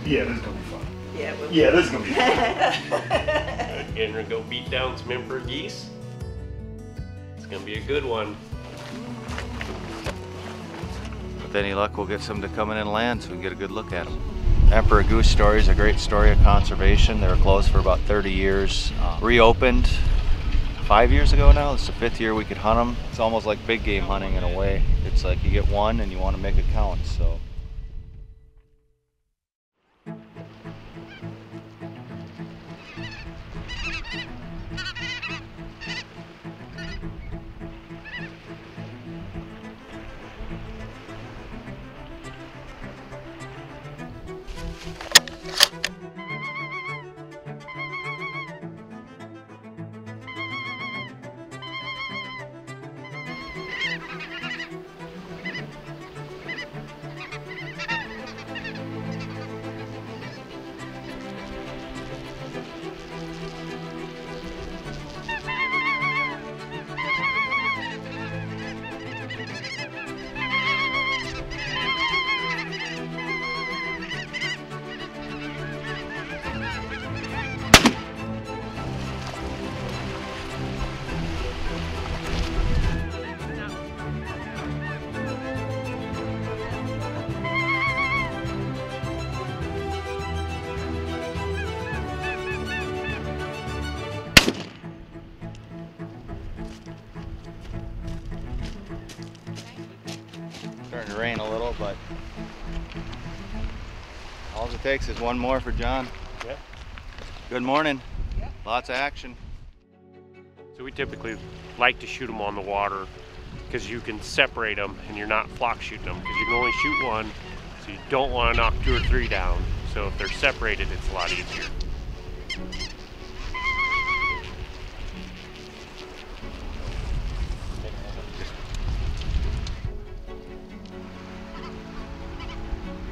Yeah, this is gonna be fun. Yeah, we'll Yeah, this is gonna be fun. And we're gonna go beat down some Emperor Geese. It's gonna be a good one. With any luck, we'll get some to come in and land so we can get a good look at them. Emperor Goose story is a great story of conservation. They were closed for about 30 years. Reopened 5 years ago now. It's the 5th year we could hunt them. It's almost like big game hunting in a way. It's like you get one and you want to make it count. So. Starting to rain a little, but all it takes is one more for John. Yeah. Good morning. Yep. Lots of action. So we typically like to shoot them on the water because you can separate them and you're not flock shooting them because you can only shoot one, so you don't want to knock 2 or 3 down. So if they're separated, it's a lot easier.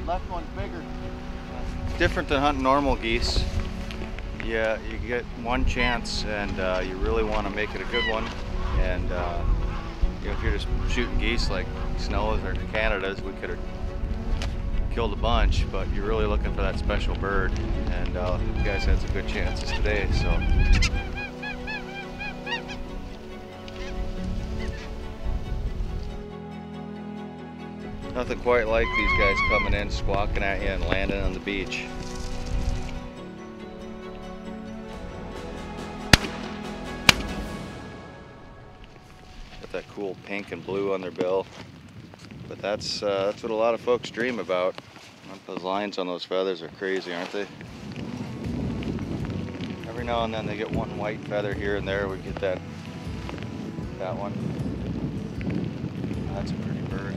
Left one's bigger. It's different than hunting normal geese. Yeah, you get one chance, and you really want to make it a good one. And you know, if you're just shooting geese like Snows or Canadas, we could have killed a bunch. But you're really looking for that special bird, and you guys had some good chances today. So. Nothing quite like these guys coming in, squawking at you, and landing on the beach. Got that cool pink and blue on their bill. But that's what a lot of folks dream about. Those lines on those feathers are crazy, aren't they? Every now and then they get one white feather here and there. We get that one. That's a pretty bird.